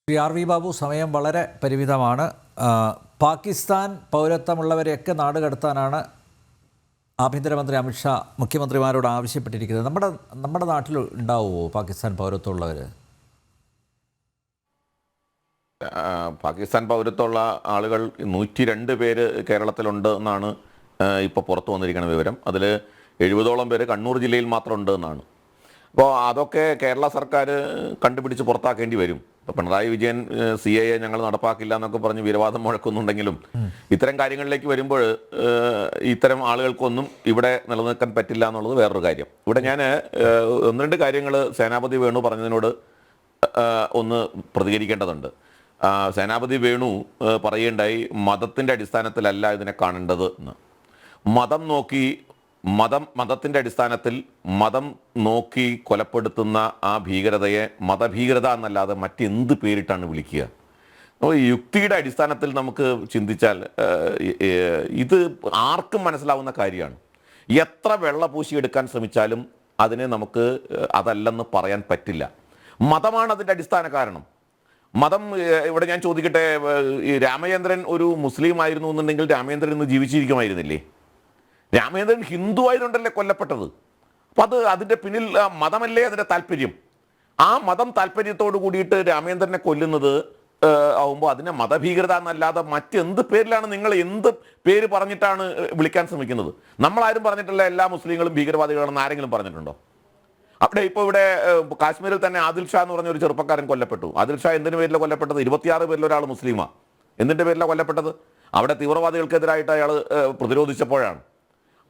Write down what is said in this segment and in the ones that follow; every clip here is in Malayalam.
ശ്രീ ആർ വി ബാബു, സമയം വളരെ പരിമിതമാണ്. പാകിസ്ഥാൻ പൗരത്വമുള്ളവരെയൊക്കെ നാട് കടത്താനാണ് ആഭ്യന്തരമന്ത്രി അമിത്ഷാ മുഖ്യമന്ത്രിമാരോട് ആവശ്യപ്പെട്ടിരിക്കുന്നത്. നമ്മുടെ നാട്ടിൽ ഉണ്ടാവുമോ പാകിസ്ഥാൻ പൗരത്വമുള്ളവർ? പാകിസ്ഥാൻ പൗരത്വമുള്ള ആളുകൾ 102 പേര് കേരളത്തിലുണ്ട് എന്നാണ് ഇപ്പോൾ പുറത്തു വന്നിരിക്കുന്ന വിവരം. അതിൽ 70ഓളം പേര് കണ്ണൂർ ജില്ലയിൽ മാത്രം ഉണ്ട് എന്നാണ്. അപ്പോൾ അതൊക്കെ കേരള സർക്കാർ കണ്ടുപിടിച്ച് പുറത്താക്കേണ്ടി വരും. ഇപ്പോൾ പിണറായി വിജയൻ CAA ഞങ്ങൾ നടപ്പാക്കില്ല എന്നൊക്കെ പറഞ്ഞ് വീരവാദം മുഴക്കുന്നുണ്ടെങ്കിലും ഇത്തരം കാര്യങ്ങളിലേക്ക് വരുമ്പോൾ ഇത്തരം ആളുകൾക്കൊന്നും ഇവിടെ നിലനിൽക്കാൻ പറ്റില്ല എന്നുള്ളത് വേറൊരു കാര്യം. ഇവിടെ ഞാൻ 1-2 കാര്യങ്ങൾ സേനാപതി വേണു പറഞ്ഞതിനോട് ഒന്ന് പ്രതികരിക്കേണ്ടതുണ്ട്. സേനാപതി വേണു പറയുകയുണ്ടായി, മതത്തിൻ്റെ അടിസ്ഥാനത്തിലല്ല ഇതിനെ കാണേണ്ടത് എന്ന്. മതത്തിൻ്റെ അടിസ്ഥാനത്തിൽ മതം നോക്കി കൊലപ്പെടുത്തുന്ന ആ ഭീകരതയെ മതഭീകരത എന്നല്ലാതെ മറ്റെന്ത് പേരിട്ടാണ് വിളിക്കുക? അപ്പോൾ യുക്തിയുടെ അടിസ്ഥാനത്തിൽ നമുക്ക് ചിന്തിച്ചാൽ ഇത് ആർക്കും മനസ്സിലാവുന്ന കാര്യമാണ്. എത്ര വെള്ള പൂശിയെടുക്കാൻ ശ്രമിച്ചാലും അതിനെ നമുക്ക് അതല്ലെന്ന് പറയാൻ പറ്റില്ല. മതമാണ് അതിൻ്റെ അടിസ്ഥാന കാരണം. മതം ഇവിടെ ഞാൻ ചോദിക്കട്ടെ, രാമചന്ദ്രൻ ഒരു മുസ്ലിം ആയിരുന്നു എന്നുണ്ടെങ്കിൽ രാമചന്ദ്രൻ ഇന്ന് ജീവിച്ചിരിക്കുമായിരുന്നില്ലേ? രാമചന്ദ്രൻ ഹിന്ദു ആയതുകൊണ്ടല്ലേ കൊല്ലപ്പെട്ടത്. അപ്പം അതിൻ്റെ പിന്നിൽ മതമല്ലേ അതിൻ്റെ താല്പര്യം. ആ മതം താല്പര്യത്തോട് കൂടിയിട്ട് രാമചന്ദ്രനെ കൊല്ലുന്നത് ആവുമ്പോൾ അതിനെ മതഭീകരത എന്നല്ലാതെ മറ്റെന്ത് പേരിലാണ്, നിങ്ങൾ എന്ത് പേര് പറഞ്ഞിട്ടാണ് വിളിക്കാൻ ശ്രമിക്കുന്നത്? നമ്മളാരും പറഞ്ഞിട്ടില്ല എല്ലാ മുസ്ലിങ്ങളും ഭീകരവാദികളാണെന്ന് ആരെങ്കിലും പറഞ്ഞിട്ടുണ്ടോ? ഇപ്പോൾ ഇവിടെ കാശ്മീരിൽ തന്നെ ആദിൽ ഷാ എന്ന് പറഞ്ഞ ഒരു ചെറുപ്പക്കാരൻ കൊല്ലപ്പെട്ടു. ആദിൽ ഷാ എന്തിനു പേരിലാണ് കൊല്ലപ്പെട്ടത്? 26 പേരിൽ ഒരാൾ മുസ്ലിമാണ്. എന്തിൻ്റെ പേരിലാണ് കൊല്ലപ്പെട്ടത്? അവിടെ തീവ്രവാദികൾക്കെതിരായിട്ട് അയാൾ പ്രതിരോധിച്ചപ്പോഴാണ്.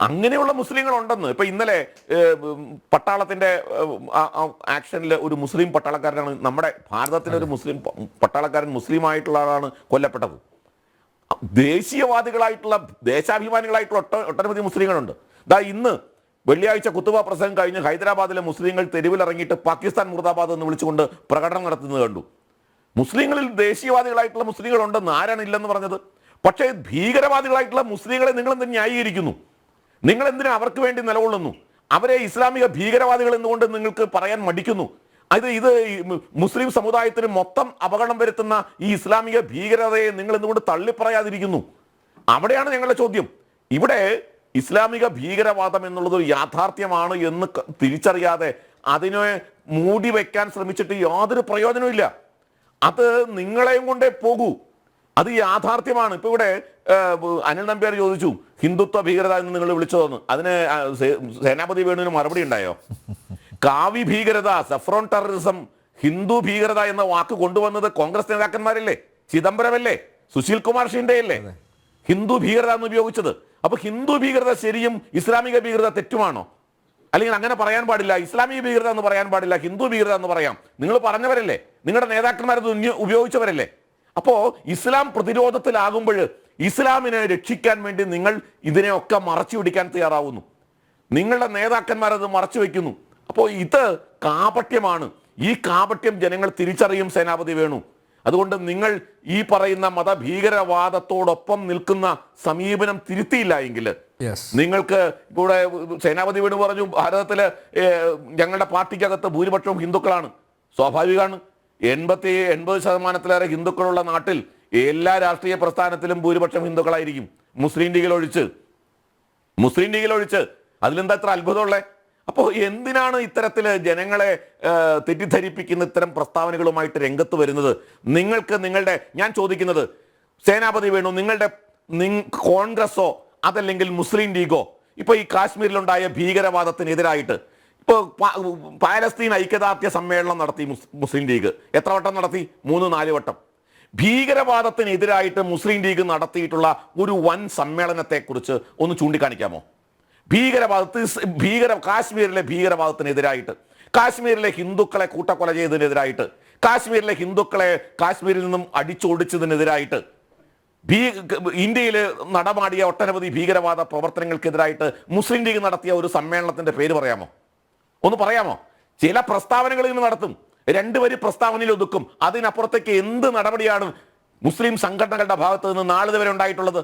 അങ്ങനെയുള്ള മുസ്ലിങ്ങളുണ്ടെന്ന്. ഇപ്പം ഇന്നലെ പട്ടാളത്തിൻ്റെ ആക്ഷനിൽ ഒരു മുസ്ലിം പട്ടാളക്കാരനാണ്, നമ്മുടെ ഭാരതത്തിലെ ഒരു മുസ്ലിം പട്ടാളക്കാരൻ മുസ്ലിമായിട്ടുള്ള ആളാണ് കൊല്ലപ്പെട്ടത്. ദേശീയവാദികളായിട്ടുള്ള ദേശാഭിമാനികളായിട്ടുള്ള ഒട്ടനവധി മുസ്ലിങ്ങളുണ്ട്. ഇന്ന് വെള്ളിയാഴ്ച കുത്തുബ പ്രസംഗം കഴിഞ്ഞ് ഹൈദരാബാദിലെ മുസ്ലിങ്ങൾ തെരുവിലിറങ്ങിയിട്ട് പാകിസ്ഥാൻ മുർദാബാദ് എന്ന് വിളിച്ചുകൊണ്ട് പ്രകടനം നടത്തുന്നത് കണ്ടു. മുസ്ലിങ്ങളിൽ ദേശീയവാദികളായിട്ടുള്ള മുസ്ലിങ്ങളുണ്ടെന്ന് ആരാണ് ഇല്ലെന്ന് പറഞ്ഞത്? പക്ഷേ ഭീകരവാദികളായിട്ടുള്ള മുസ്ലിങ്ങളെ നിങ്ങളെന്ത് ന്യായീകരിക്കുന്നു? നിങ്ങളെന്തിനാ അവർക്ക് വേണ്ടി നിലകൊള്ളുന്നു? അവരെ ഇസ്ലാമിക ഭീകരവാദികൾ എന്നുകൊണ്ട് നിങ്ങൾക്ക് പറയാൻ മടിക്കുന്നു. ഇത് മുസ്ലിം സമുദായത്തിന് മൊത്തം അപകടം വരുത്തുന്ന ഈ ഇസ്ലാമിക ഭീകരതയെ നിങ്ങൾ എന്തുകൊണ്ട് തള്ളിപ്പറയാതിരിക്കുന്നു? അവിടെയാണ് ഞങ്ങളുടെ ചോദ്യം. ഇവിടെ ഇസ്ലാമിക ഭീകരവാദം എന്നുള്ളത് ഒരു യാഥാർത്ഥ്യമാണ് എന്ന് തിരിച്ചറിയാതെ അതിനെ മൂടി വയ്ക്കാൻ ശ്രമിച്ചിട്ട് യാതൊരു പ്രയോജനവും. അത് നിങ്ങളെയും കൊണ്ടേ പോകൂ. അത് യാഥാർത്ഥ്യമാണ്. ഇപ്പൊ ഇവിടെ അനിൽ നമ്പ്യാർ ചോദിച്ചു, ഹിന്ദുത്വ ഭീകരത എന്ന് നിങ്ങൾ വിളിച്ചതെന്ന്. അതിന് സേനാപതി വേണുവിന് മറുപടി ഉണ്ടായോ? കാവി ഭീകരത, സഫ്രോൺ ടെററിസം, ഹിന്ദു ഭീകരത എന്ന വാക്ക് കൊണ്ടുവന്നത് കോൺഗ്രസ് നേതാക്കന്മാരല്ലേ? ചിദംബരമല്ലേ? സുശീൽ കുമാർ ഷിൻഡെയല്ലേ ഹിന്ദു ഭീകരത എന്ന് ഉപയോഗിച്ചത്? അപ്പൊ ഹിന്ദു ഭീകരത ശരിയും ഇസ്ലാമിക ഭീകരത തെറ്റുമാണോ? അല്ലെങ്കിൽ അങ്ങനെ പറയാൻ പാടില്ല, ഇസ്ലാമിക ഭീകരത എന്ന് പറയാൻ പാടില്ല, ഹിന്ദു ഭീകരത എന്ന് പറയാം. നിങ്ങൾ പറഞ്ഞവരല്ലേ, നിങ്ങളുടെ നേതാക്കന്മാരത് ഉപയോഗിച്ചവരല്ലേ? അപ്പോ ഇസ്ലാം പ്രതിരോധത്തിലാകുമ്പോൾ ഇസ്ലാമിനെ രക്ഷിക്കാൻ വേണ്ടി നിങ്ങൾ ഇതിനെയൊക്കെ മറച്ചു പിടിക്കാൻ തയ്യാറാവുന്നു. നിങ്ങളുടെ നേതാക്കന്മാരത് മറച്ചു വയ്ക്കുന്നു. അപ്പോൾ ഇത് കാപട്യമാണ്. ഈ കാപട്യം ജനങ്ങൾ തിരിച്ചറിയും സേനാപതി വേണു. അതുകൊണ്ട് നിങ്ങൾ ഈ പറയുന്ന മതഭീകരവാദത്തോടൊപ്പം നിൽക്കുന്ന സമീപനം തിരുത്തിയില്ല എങ്കിൽ നിങ്ങൾക്ക് ഇവിടെ സേനാപതി വേണു പറഞ്ഞു, ഭാരതത്തില് ഞങ്ങളുടെ പാർട്ടിക്കകത്ത് ഭൂരിപക്ഷവും ഹിന്ദുക്കളാണ്. സ്വാഭാവികമാണ്. 80% ഹിന്ദുക്കളുള്ള നാട്ടിൽ എല്ലാ രാഷ്ട്രീയ പ്രസ്ഥാനത്തിലും ഭൂരിപക്ഷം ഹിന്ദുക്കളായിരിക്കും, മുസ്ലിം ലീഗിൽ ഒഴിച്ച്. അതിലെന്താ ഇത്ര അത്ഭുതമുള്ളേ? അപ്പോൾ എന്തിനാണ് ഇത്തരത്തിൽ ജനങ്ങളെ തെറ്റിദ്ധരിപ്പിക്കുന്ന ഇത്തരം പ്രസ്താവനകളുമായിട്ട് രംഗത്ത് വരുന്നത്? ഞാൻ ചോദിക്കുന്നത്, സേനാപതി വേണു, നിങ്ങളുടെ കോൺഗ്രസോ അതല്ലെങ്കിൽ മുസ്ലിം ലീഗോ ഇപ്പോൾ ഈ കാശ്മീരിലുണ്ടായ ഭീകരവാദത്തിനെതിരായിട്ട് ഇപ്പോൾ പാലസ്തീൻ ഐക്യദാർഢ്യ സമ്മേളനം നടത്തി മുസ്ലിം ലീഗ്. എത്ര വട്ടം നടത്തി? 3-4 വട്ടം. ഭീകരവാദത്തിനെതിരായിട്ട് മുസ്ലിം ലീഗ് നടത്തിയിട്ടുള്ള ഒരു വൻ സമ്മേളനത്തെക്കുറിച്ച് ഒന്ന് ചൂണ്ടിക്കാണിക്കാമോ? കാശ്മീരിലെ ഭീകരവാദത്തിനെതിരായിട്ട്, കാശ്മീരിലെ ഹിന്ദുക്കളെ കൂട്ടക്കൊല ചെയ്തതിനെതിരായിട്ട്, കാശ്മീരിലെ ഹിന്ദുക്കളെ കാശ്മീരിൽ നിന്നും അടിച്ചോടിച്ചതിനെതിരായിട്ട്, ഇന്ത്യയിൽ നടമാടിയ ഒട്ടനവധി ഭീകരവാദ പ്രവർത്തനങ്ങൾക്കെതിരായിട്ട് മുസ്ലിം ലീഗ് നടത്തിയ ഒരു സമ്മേളനത്തിന്റെ പേര് പറയാമോ? ഒന്ന് പറയാമോ? ചില പ്രസ്താവനകളിൽ നിന്ന് നടത്തും, 2 വരി പ്രസ്താവനയിൽ ഒതുക്കും. അതിനപ്പുറത്തേക്ക് എന്ത് നടപടിയാണ് മുസ്ലിം സംഘടനകളുടെ ഭാഗത്ത് നിന്ന് നാളിതുവരെ ഉണ്ടായിട്ടുള്ളത്?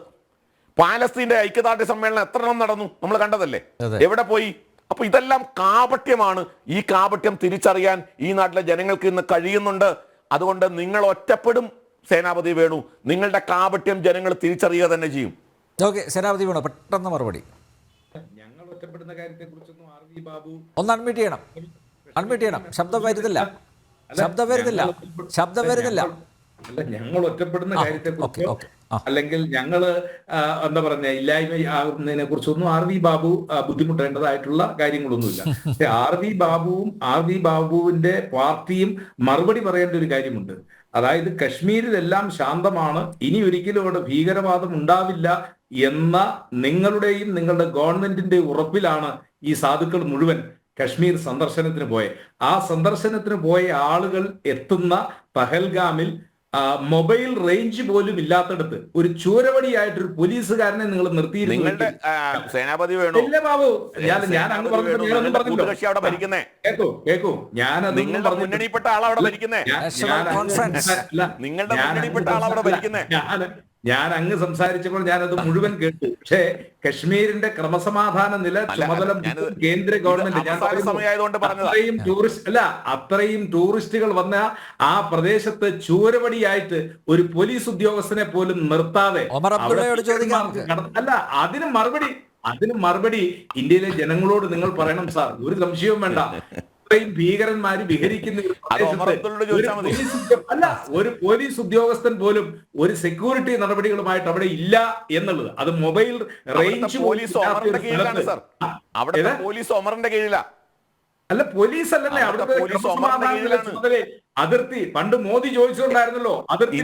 പാലസ്തീന്റെ ഐക്യദാർഢ്യ സമ്മേളനം എത്ര എണ്ണം നടന്നു? നമ്മൾ കണ്ടതല്ലേ. എവിടെ പോയി? അപ്പോൾ ഇതെല്ലാം കാപട്യമാണ്. ഈ കാപട്യം തിരിച്ചറിയാൻ ഈ നാട്ടിലെ ജനങ്ങൾക്ക് ഇന്ന് കഴിയുന്നുണ്ട്. അതുകൊണ്ട് നിങ്ങൾ ഒറ്റപ്പെടും സേനാപതി വേണു. നിങ്ങളുടെ കാപട്യം ജനങ്ങൾ തിരിച്ചറിയുക തന്നെ ചെയ്യും. ഓക്കെ, സേനാപതി വേണു പെട്ടെന്ന് മറുപടി. ഞങ്ങൾ ഒറ്റപ്പെടുന്ന കാര്യത്തെക്കുറിച്ചൊന്നും RV ബാബു ഒന്ന് അൺമ്യൂട്ട് ചെയ്യണം. ശബ്ദം വരുന്നില്ല. അല്ല, ഞങ്ങൾ ഒറ്റപ്പെടുന്ന കാര്യത്തെക്കുറിച്ചോ ഓക്കെ. അല്ലെങ്കിൽ ഞങ്ങള് എന്താ പറഞ്ഞ ഇല്ലായ്മ ആകുന്നതിനെ കുറിച്ചൊന്നും RV ബാബു ബുദ്ധിമുട്ടേണ്ടതായിട്ടുള്ള കാര്യങ്ങളൊന്നുമില്ല. പക്ഷെ RV ബാബുവിന്റെ പാർട്ടിയും മറുപടി പറയേണ്ട ഒരു കാര്യമുണ്ട്. അതായത് കശ്മീരിലെല്ലാം ശാന്തമാണ്, ഇനി ഒരിക്കലും അവിടെ ഭീകരവാദം ഉണ്ടാവില്ല എന്ന നിങ്ങളുടെയും നിങ്ങളുടെ ഗവൺമെന്റിന്റെ ഉറപ്പിലാണ് ഈ സാധുക്കൾ മുഴുവൻ കശ്മീർ സന്ദർശനത്തിന് പോയ. ആ സന്ദർശനത്തിന് പോയ ആളുകൾ എത്തുന്ന പഹൽഗാമിൽ മൊബൈൽ റേഞ്ച് പോലും ഇല്ലാത്തടത്ത് ഒരു ചൂരവടിയായിട്ടൊരു പോലീസുകാരനെ നിങ്ങൾ നിർത്തിയിരുന്നില്ല സേനാപതി വേണു. ബാബു, ഞാൻ അങ്ങ് പറഞ്ഞല്ലോ. കേക്കൂ, ഞാനതൊന്നും മുന്നണിപ്പെട്ട ആളവിടെ ഭരിക്കുന്നേ. നിങ്ങളുടെ മുന്നണിപ്പെട്ട ആളവിടെ ഭരിക്കുന്നേ. ഞാൻ അങ്ങ് സംസാരിച്ചപ്പോൾ ഞാനത് മുഴുവൻ കേട്ടു. പക്ഷേ കശ്മീരിന്റെ ക്രമസമാധാന നില ചുമതല കേന്ദ്ര ഗവൺമെന്റ് അത്രയും ടൂറിസ്റ്റുകൾ വന്ന ആ പ്രദേശത്ത് ചൂരവടിയായിട്ട് ഒരു പോലീസ് ഉദ്യോഗസ്ഥനെ പോലും നിർത്താതെ അല്ല, അതിന് മറുപടി ഇന്ത്യയിലെ ജനങ്ങളോട് നിങ്ങൾ പറയണം സാർ. ഒരു സംശയവും വേണ്ട. ഭീകരന്മാര് വിഹരിക്കുന്ന ഒരു പോലീസ് ഉദ്യോഗസ്ഥൻ പോലും ഒരു സെക്യൂരിറ്റി നടപടികളുമായിട്ട് അവിടെ ഇല്ല എന്നുള്ളത്. അത് മൊബൈൽ റേഞ്ച് പോലീസ് ഒമറിന്റെ കീഴിലാ. അല്ല, പോലീസ് അല്ലല്ലേ അവിടുത്തെ അതിർത്തി. പണ്ട് മോദി ചോദിച്ചിട്ടുണ്ടായിരുന്നല്ലോ, അതിർത്തി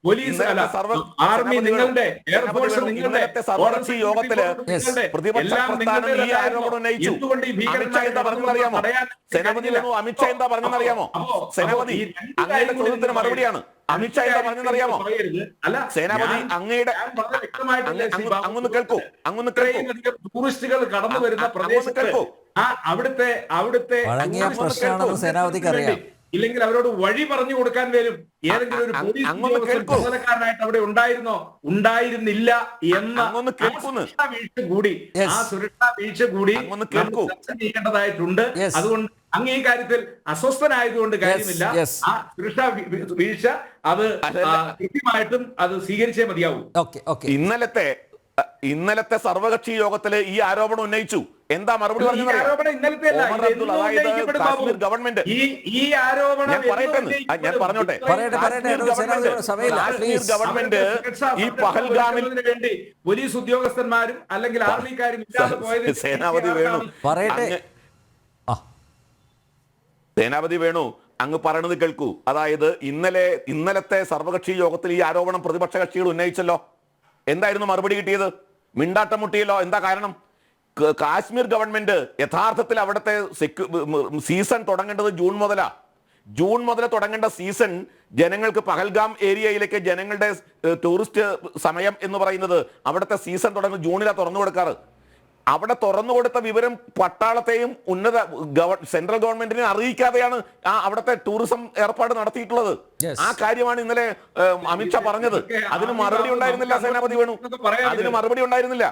പോലീസ് അല്ല, ആർമി നിങ്ങളുടെ, എയർഫോഴ്സ് നിങ്ങളുടെ, എന്തുകൊണ്ട് ഈ അമിത്ഷാ എന്താ പറഞ്ഞറിയാമോ? സേനാപതി അങ്ങയുടെ ചോദ്യത്തിന് മറുപടിയാണ്. അമിത്ഷാ എന്താ പറഞ്ഞറിയാമോ? സേനാപതി അങ്ങയുടെ അങ്ങൊന്ന് കേൾക്കൂ. ടൂറിസ്റ്റുകൾ കടന്നു വരുന്ന പ്രദേശത്ത് അവിടുത്തെ ഇല്ലെങ്കിൽ അവരോട് വഴി പറഞ്ഞു കൊടുക്കാൻ വരും ഏതെങ്കിലും ഒരു പോലീസ് ചുമതലക്കാരനായിട്ട് അവിടെ ഉണ്ടായിരുന്നില്ല എന്ന ആ സുരക്ഷാ വീഴ്ച കൂടി ചെയ്യേണ്ടതായിട്ടുണ്ട്. അതുകൊണ്ട് അങ്ങ് ഈ കാര്യത്തിൽ അസ്വസ്ഥനായതുകൊണ്ട് കാര്യമില്ല. ആ സുരക്ഷാ വീഴ്ച അത് കൃത്യമായിട്ടും അത് സ്വീകരിച്ചേ മതിയാവൂ. ഇന്നലത്തെ സർവകക്ഷി യോഗത്തില് ഈ ആരോപണം ഉന്നയിച്ചു. എന്താ മറുപടി പറഞ്ഞു? ഗവൺമെന്റ് ഞാൻ പറഞ്ഞോട്ടെ, ഗവൺമെന്റ് ഈ പഹൽഗാമിൽ വേണ്ടി പോലീസ് ഉദ്യോഗസ്ഥന്മാരും അല്ലെങ്കിൽ ആർമിക്കാരും ഇല്ലാതെ പോയത് സേനാപതി വേണു അങ്ങ് പറയണത് കേൾക്കൂ. അതായത് ഇന്നലത്തെ സർവകക്ഷി യോഗത്തിൽ ഈ ആരോപണം പ്രതിപക്ഷ കക്ഷികൾ ഉന്നയിച്ചല്ലോ. എന്തായിരുന്നു മറുപടി കിട്ടിയത്? മിണ്ടാട്ടം മുട്ടിയല്ലോ. എന്താ കാരണം? കാശ്മീർ ഗവൺമെന്റ് യഥാർത്ഥത്തിൽ അവിടുത്തെ സീസൺ തുടങ്ങേണ്ടത് ജൂൺ മുതൽ തുടങ്ങേണ്ട സീസൺ ജനങ്ങൾക്ക് പഹൽഗാം ഏരിയയിലേക്ക് ജനങ്ങളുടെ ടൂറിസ്റ്റ് സമയം എന്ന് പറയുന്നത് അവിടുത്തെ സീസൺ തുടങ്ങുന്നത് ജൂണിലാണ് തുറന്നു കൊടുക്കാറ്. അവിടെ തുറന്നു കൊടുത്ത വിവരം പട്ടാളത്തെയും സെൻട്രൽ ഗവൺമെന്റിനെ അറിയിക്കാതെയാണ് അവിടുത്തെ ടൂറിസം ഏർപ്പാട് നടത്തിയിട്ടുള്ളത്. ആ കാര്യമാണ് ഇന്നലെ അമിത്ഷാ പറഞ്ഞത്. അതിന് മറുപടി ഉണ്ടായിരുന്നില്ല സേനാപതി വേണു. അതിന് മറുപടി ഉണ്ടായിരുന്നില്ല.